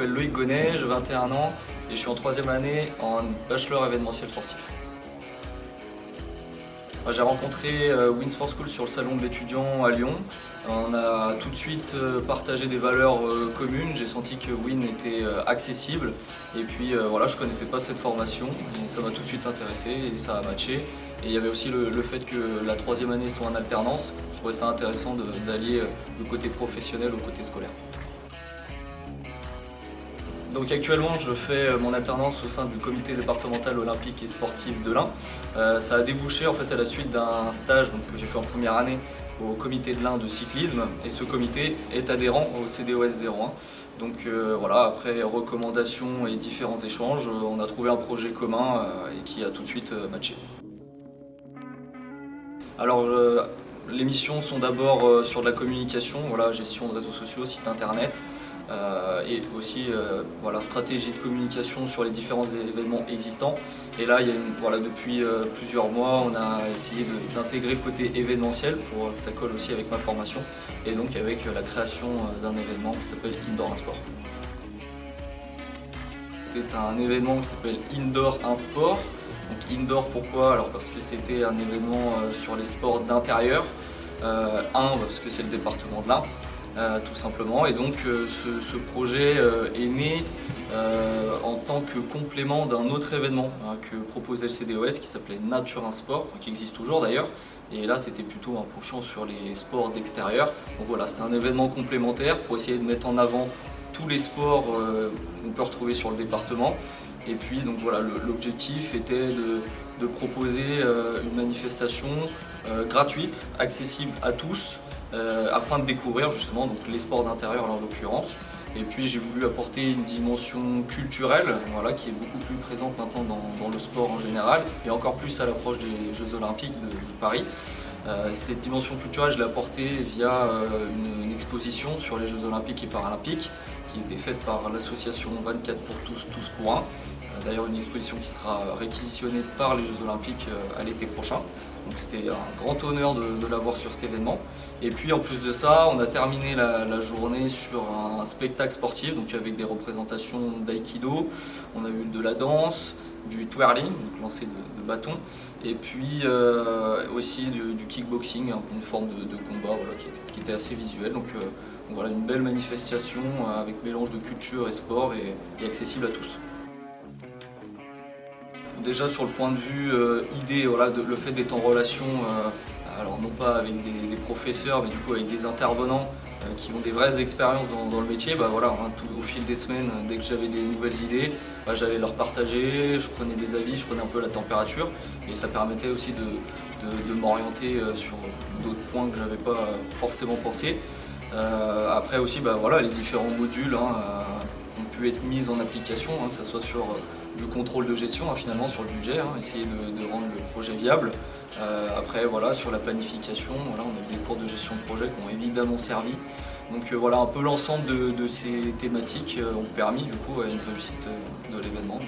m'appelle Loïc Gonnet, j'ai 21 ans et je suis en 3e année en bachelor événementiel sportif. J'ai rencontré Win Sport School sur le salon de l'étudiant à Lyon. On a tout de suite partagé des valeurs communes. J'ai senti que Win était accessible et puis voilà, je ne connaissais pas cette formation et ça m'a tout de suite intéressé et ça a matché. Et il y avait aussi le fait que la 3e année soit en alternance. Je trouvais ça intéressant d'allier le côté professionnel au côté scolaire. Donc actuellement je fais mon alternance au sein du comité départemental olympique et sportif de l'Ain. Ça a débouché en fait à la suite d'un stage que j'ai fait en première année au comité de l'Ain de cyclisme et ce comité est adhérent au CDOS 01. Donc voilà, après recommandations et différents échanges, on a trouvé un projet commun et qui a tout de suite matché. Alors les missions sont d'abord sur de la communication, voilà, gestion de réseaux sociaux, site internet et aussi voilà, stratégie de communication sur les différents événements existants. Et là, voilà, depuis plusieurs mois, on a essayé d'intégrer le côté événementiel pour que ça colle aussi avec ma formation et donc avec la création d'un événement qui s'appelle Indoor Sport. C'est un événement qui s'appelle Indoor Sport. Donc indoor pourquoi? Alors parce que c'était un événement sur les sports d'intérieur. Parce que c'est le département de l'Ain, tout simplement. Et donc ce projet est né en tant que complément d'un autre événement que proposait le CDOS qui s'appelait Nature un Sport, qui existe toujours d'ailleurs. Et là c'était plutôt un penchant sur les sports d'extérieur. Donc voilà, c'était un événement complémentaire pour essayer de mettre en avant tous les sports qu'on peut retrouver sur le département. Et puis donc voilà, l'objectif était de proposer une manifestation gratuite, accessible à tous, afin de découvrir justement donc, les sports d'intérieur en l'occurrence. Et puis j'ai voulu apporter une dimension culturelle voilà, qui est beaucoup plus présente maintenant dans le sport en général et encore plus à l'approche des Jeux Olympiques de Paris. Cette dimension culturelle, je l'ai apportée via une exposition sur les Jeux Olympiques et Paralympiques qui était faite par l'association 24 pour tous, tous pour un. D'ailleurs une exposition qui sera réquisitionnée par les Jeux Olympiques à l'été prochain. Donc c'était un grand honneur de l'avoir sur cet événement. Et puis en plus de ça, on a terminé la journée sur un spectacle sportif, donc avec des représentations d'aïkido. On a eu de la danse, du twirling, donc lancer de bâton, et puis aussi du kickboxing, une forme de combat voilà, qui était assez visuel. Donc voilà, une belle manifestation avec mélange de culture et sport et accessible à tous. Déjà sur le point de vue idée, voilà, le fait d'être en relation, alors non pas avec des professeurs, mais du coup avec des intervenants qui ont des vraies expériences dans le métier, bah voilà, au fil des semaines, dès que j'avais des nouvelles idées, bah, j'allais leur partager, je prenais des avis, je prenais un peu la température, et ça permettait aussi de m'orienter sur d'autres points que je n'avais pas forcément pensé. Après aussi, bah, voilà, les différents modules ont pu être mis en application, que ce soit sur du contrôle de gestion finalement sur le budget, essayer de rendre le projet viable. Après voilà, sur la planification, voilà, on a eu des cours de gestion de projet qui ont évidemment servi. Donc voilà, un peu l'ensemble de ces thématiques ont permis du coup à une réussite de l'événement.